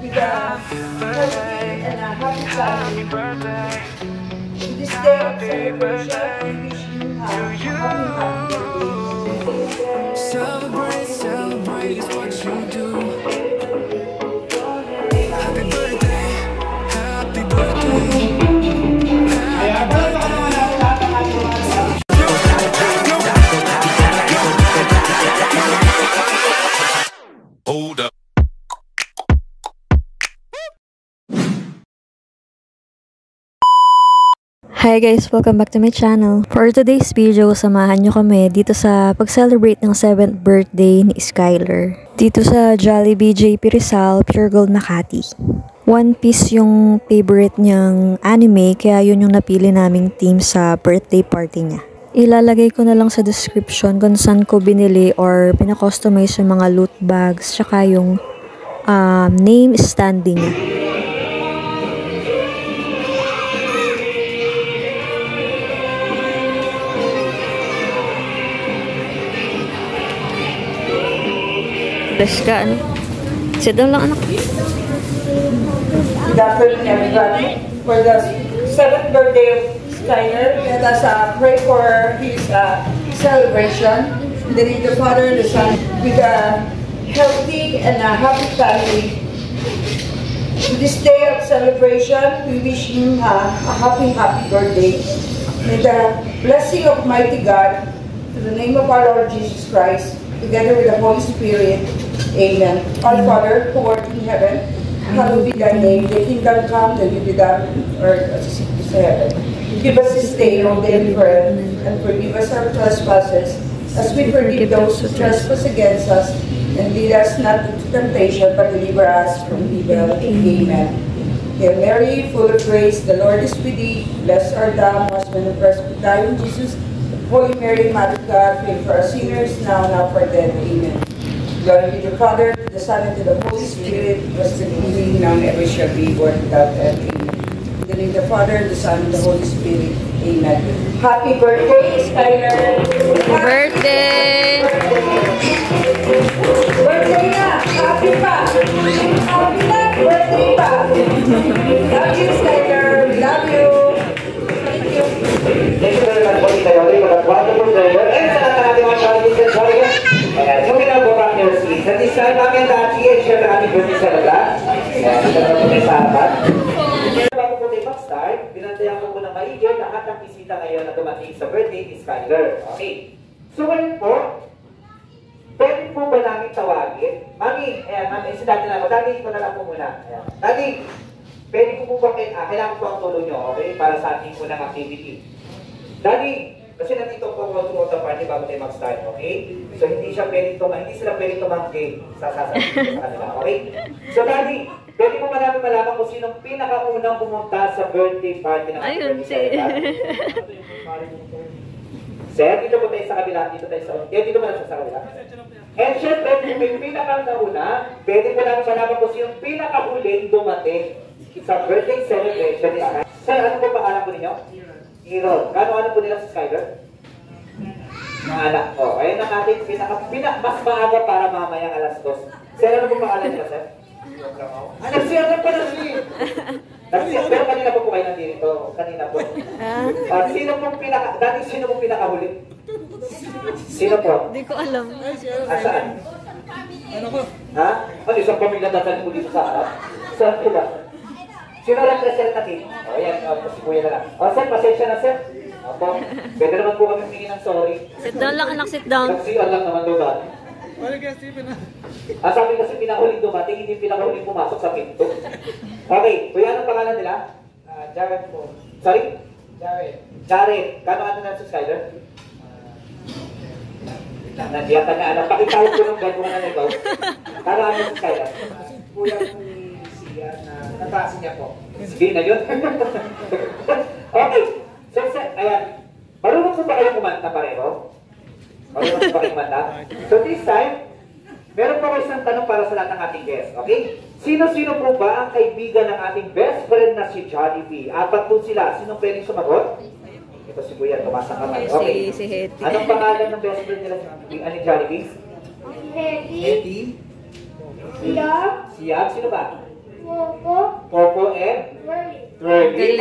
with a healthy and a happy family. In this day of celebration, we wish you a happy birthday. Celebrate, celebrate is what you do. Happy birthday, happy birthday. Hold up. Hi guys! Welcome back to my channel. For today's video, samahan nyo kami dito sa pag-celebrate ng 7th birthday ni Skyler. Dito sa Jollibee JP Rizal, Pure Gold Makati. One Piece yung favorite niyang anime, kaya yun yung napili naming team sa birthday party niya. Ilalagay ko na lang sa description kung saan ko binili or pinakustomize yung mga loot bags, tsaka yung name standing niya. Bless ka, ano? Sit down lang, anak. Good afternoon, everybody. For the 7th birthday of Skyler, let us pray for his celebration. In the name of the Father and the Son, with a healthy and a happy family. In this day of celebration, we wish him a happy birthday. May the blessing of mighty God, to the name of our Lord Jesus Christ, together with the Holy Spirit. Amen. Our Father, who art in heaven, hallowed be thy name. Thy kingdom come, thy will be done on earth as it is in heaven. Give us this day our daily bread, and forgive us our trespasses, as we forgive those who trespass against us. And lead us not into temptation, but deliver us from evil. Amen. Hail Mary, full of grace, the Lord is with thee. Blessed art thou amongst women, and blessed is thy womb, Jesus. Holy Mary, Mother of God, pray for us sinners, now and now for death. Amen. Glory be to the Father, to the Son, and to the Holy Spirit, was in the beginning, now and ever shall be, world without end. Amen. In the name of the Father, the Son, and the Holy Spirit. Amen. Happy birthday, Skyler! Birthday! Birthday na! Happy pa! Happy na! Birthday pa! Love you, Skyler! Love you! Thank you! Thank you very much po tayo. Wonderful prayer. And sa lahat ng ating mga Chinese and Korean, yung ginagawa niyo si sa design namin dati, share na aming birthday sa laga. Ito na po tayo sa harapan. Bago po tayo mag-start, binantayan ko muna maigi lahat ng bisita ngayon na dumating sa birthday ni Skyler. Okay. So ngayon po, pwede po ba namin tawagin? Mami, mami, si dati na ako. Dati ko na lang po muna. Dati, pwede ko po ba kailangan po ang tulong nyo, okay? Para sa ating unang activity. Daddy, kasi nandito po ako throughout the party bago tayo mag-start, okay? So hindi sila pwede tumanggi sa sasabihin sa kanila, okay? So Daddy, pwede mo malaman kung sinong pinakaunang pumunta sa birthday party ng ayun, Sir, dito po tayo sa kabila, dito tayo sa dito mo lang sa kabila. And syempre, kung may pinakauna, pwede mo namin malaman kung sinong pinakahuling dumating sa birthday celebration. Sir, ano po pangalan po ninyo? Hero. Ano po nila sa Skyler? Mga anak ko. Ayun ang ating mas maaga para mamayang alas 2. Sir, ano po pangalan nila, sir? Nag-share na pala siya. Pero kanina po kayo nandito. Kanina po. Sino pong pinakahuli? Sino po? Hindi ko alam. Saan? Ano ko? Ha? Ano, isang pamilya dadalhin mo dito sa harap? Saan po ba? Sino representative? O yan, si Kuya na lang. O sir, pasensya na sir. Opo, pwede naman po kami tingin ng sorry. Sit down lang, anak, sit down. Nagsiyan lang naman doon dati. Sabi kasi pinahuling dumating, hindi pinahuling pumasok sa pinto. Okay, Kuya, anong pangalan nila? Jared po. Sorry? Jared. Kano na si Skyler? Nandiyan ka na alam. Pakitawag ko ng gano'n na nagaw. Kano si Skyler? Kuya po ni Sia na natasin niya po. Sige na yun. Okay. So, ayan. Marunong po ba kayo kumanta pareho? Marunong po ba kayo kumanta? So, this time, meron po kayo isang tanong para sa lahat ng ating guests. Okay? Sino-sino po ba ang kaibigan ng ating best friend na si Jollibee? Apat po sila. Sino pwedeng sumagot? Ito si Kuya, tumasang kamay. Okay. Si Hetty. Anong pangalan ng best friend nila ni Jollibee? Hetty. Siyag? Sino ba? Popo and Verdi.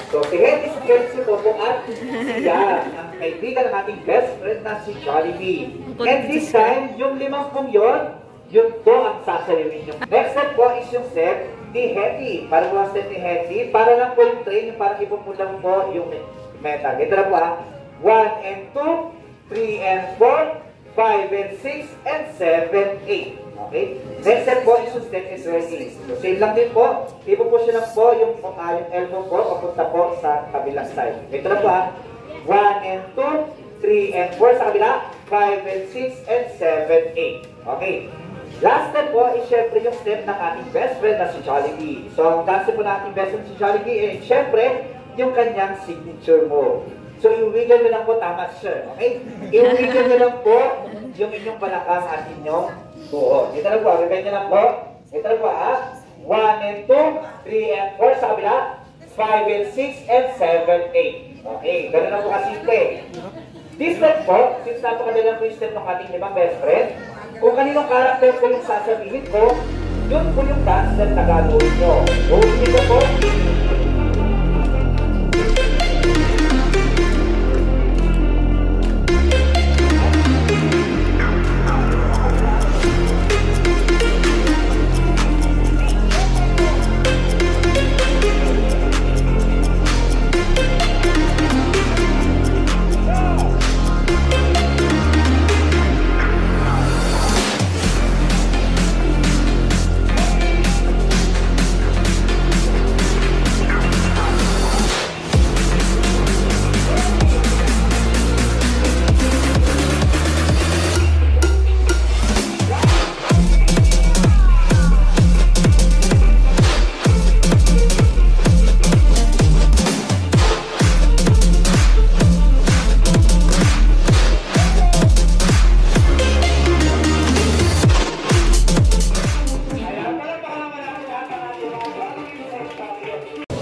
So, si Henry, si Kelly, si Popo at siya, ang kaibigan ng ating best friend na si Jollibee. And this time, yung 50 yun po ang sasalimin nyo. Next set po is yung set ni Hetty. Para po ang set ni Hetty, para lang po yung train, para ipupulang po yung metal. Ito na po ha. 1 and 2, 3 and 4, 5 and 6, and 7, 8. Okay? Next set po is yung step is ready. So, same lang din po. Ipupush lang po yung elbow po o punta po sa kabilang side. Ito na po ha. 1 and 2, 3 and 4 sa kabila, 5 and 6, and 7, 8. Okay? Last step po is syempre yung step ng ating best friend na si Jollibee. So, ang dance po ng ating best friend si Jollibee ay syempre yung kanyang signature move. So, iuwigan nyo lang po, tama sir, okay? Iuwigan nyo lang po yung inyong balakang at inyong buo. Ito na po, iuwigan nyo lang po. Ito na po, 1 and 2, 3 and 4 sa kabila, 5 and 6, and 7, 8. Okay, ganun na po kasimple. This step po, since napakadala po yung step ng ating limang best friend, kung kaninong karakter po yung sasabihin ko, yun po yung dance na gagawin nyo. Ulitin ko po.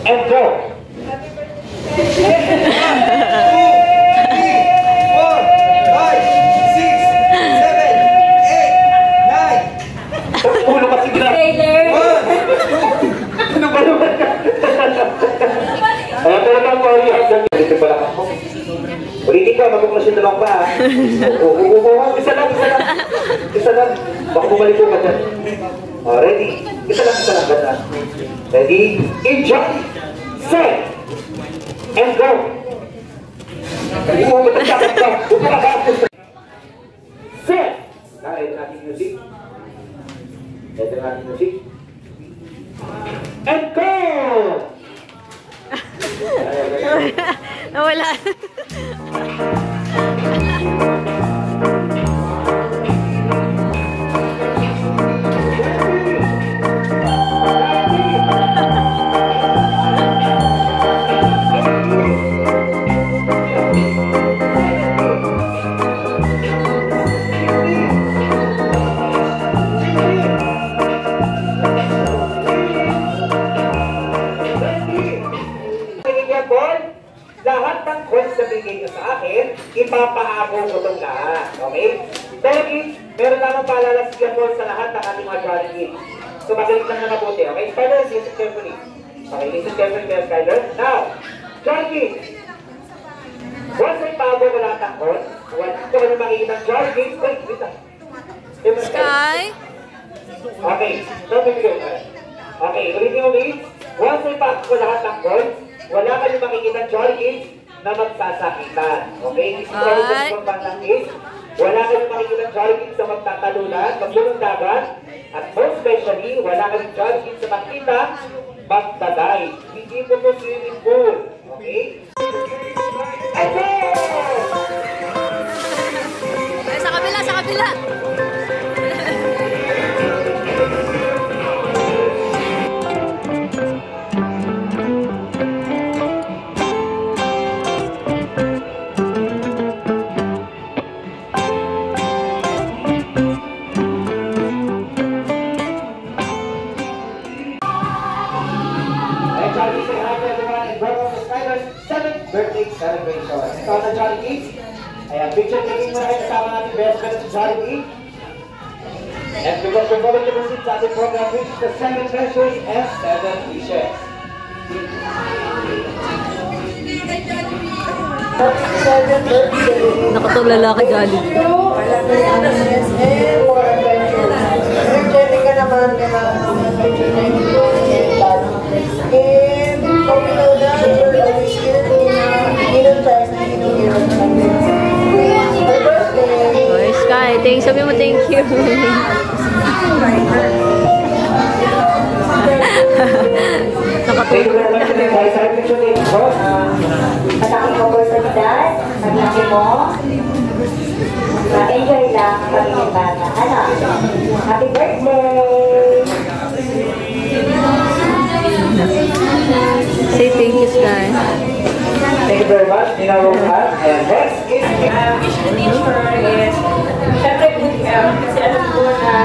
And go! 5, 6, 7, 8, 9. Ulitin ka, magkuklasyon na lang ba? Isa lang. Isa lang. Baka bumalik ko ka dyan. Ready? Isa lang ganda. Ready? Enjoy! Set! And go! Set! Ito natin music. And go! Nawala. Lahat ng coins na bigay nyo sa akin, ipapaako ko itong lahat. Okay? Dahil, meron lamang paalala si Paul sa lahat ng ating mga Jollibee. So, magaling lang na mabuti. Okay? Skyler, listen carefully. Okay, listen carefully, Skyler. Now, Jollibee. Once ay paako ko lahat ng coins, once ko kami makikita ng Jollibee, wait lang. Sky? Okay, so bibigay ko. Okay, ulitin mo, please. Once ay paako ko lahat ng coins, wala kayo makikita Jollibee na magsasakitan. Okay? Wala kayo makikita Jollibee sa magtatalunan, magbulong dagat, at most especially, wala kayo Jollibee sa makita, magdaday. Hindi po po swimming pool. Okay? Okay! Ay, sa kabila! Birthday celebration. Ito na Jollibee. Ayan, picture taking mo na kayo kasama natin best friend si Jollibee. And because we're going to proceed sa ating program, which is the 7 treasures and 7 wishes. Nakatulala ka, Jolly. Energetic ka naman, adventure na yung and kung you know that, you're always here to inom tayo na inom. My birthday! Oh, Sky, sabi mo thank you. Thank you very much today, guys. I appreciate it. Malaki mo oportunidad, maglaki mo, enjoy lang kami ng bata. Ano? Happy birthday! Say thank you, Sky. Thank you very much, Nina Rojas. And next is Wish ko teacher is, syempre good health, kasi alam ko na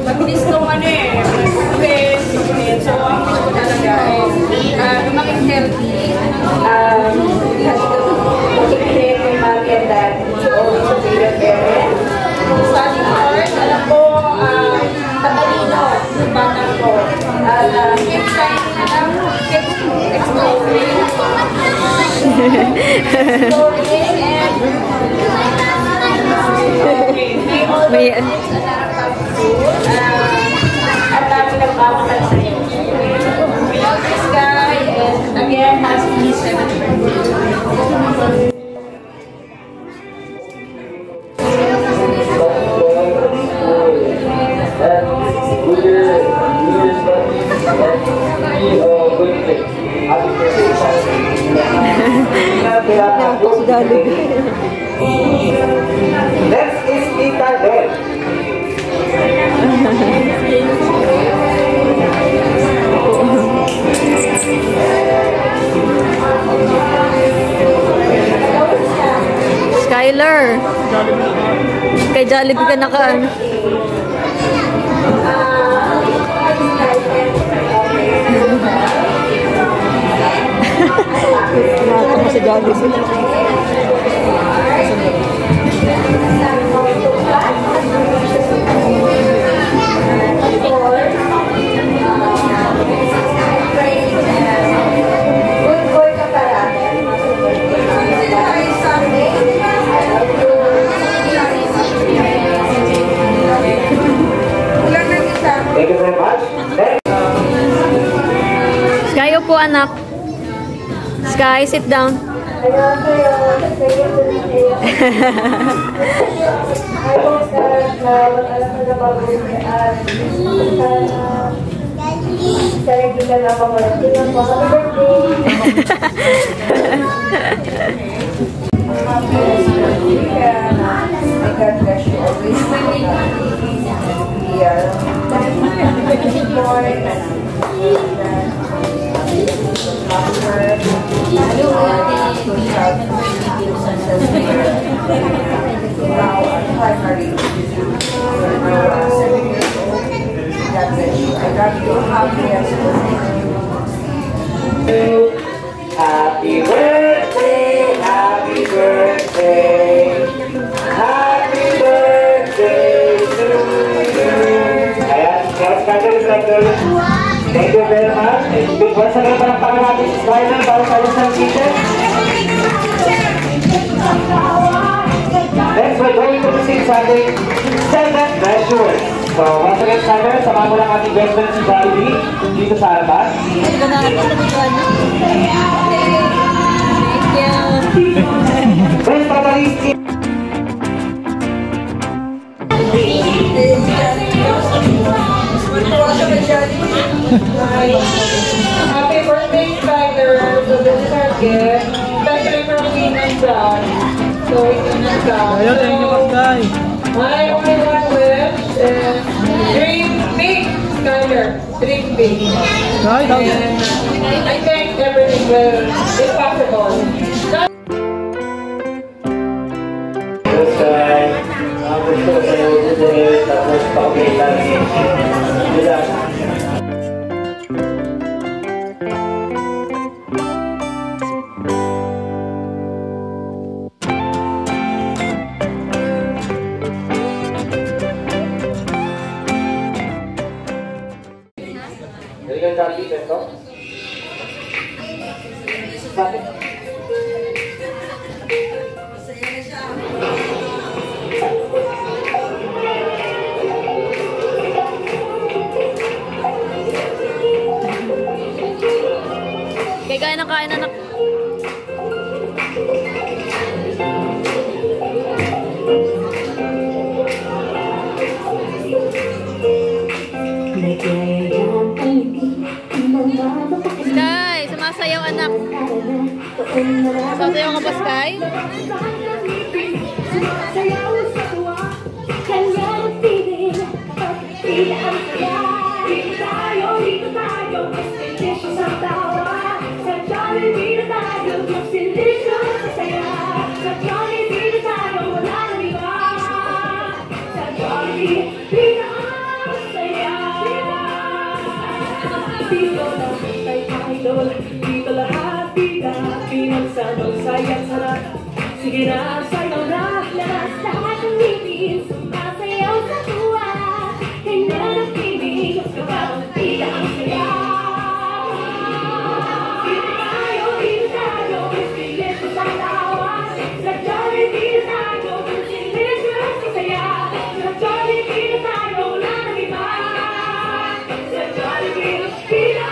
mabilis nung stress, so ang wish ko talaga is lumaking healthy. Take care of mommy and daddy. Always obey your parents. Study hard, alam ko, tatalino yung bata ko. Keep shining na lang, keep exploring. Exploring and may always a lot of food. At dami nagmamahal sa iyo. We love this guy and again, has his 7th birthday. Next is Tita Del. Skyler. Kay Jollibee ka naka Nakakama si Jollibee. Thank you very much. Next. Sky, upo anak. Sky, sit down. God bless you always. Happy birthday, happy birthday, happy birthday to you. Ayan, thank you very much. Once again, palakpakan natin si Skyler para sa isang kitchen. Next, we're going to proceed sa ating 7 treasures. So, once again, Skyler, samahan mo lang ating best friend si Jollibee dito sa harapan. First, Pataliski. Happy birthday, Skyler! So this is our gift. Especially from Queen and John. So ito na ka. Ayaw, thank you, Pascay. My only one wish is dream big, Skyler. Dream big. And I think everything is possible. Charlie, ito. Bakit? Kaya ng kain anak. Sky, sumasayaw anak. Sumasayaw ka ba, Sky? Dito lahat bida, pinagsamang sayang sarap. Sige na, sayaw na. Lahat ng ngipin, sumasayaw sa tuwa. Kanya ng pinig, kapag bida ang saya. Dito tayo, pilit ko sa tawa. Sa Jollibee tayo, pilit ko sa saya. Sa Jollibee tayo, wala nang iba. Sa Jollibee, bida.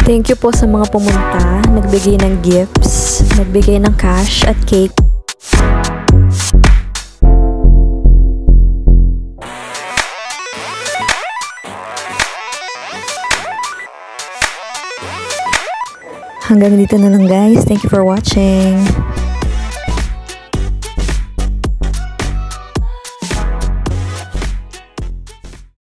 Thank you po sa mga pumunta, nagbigay ng gifts, nagbigay ng cash at cake. Hanggang dito na lang guys. Thank you for watching.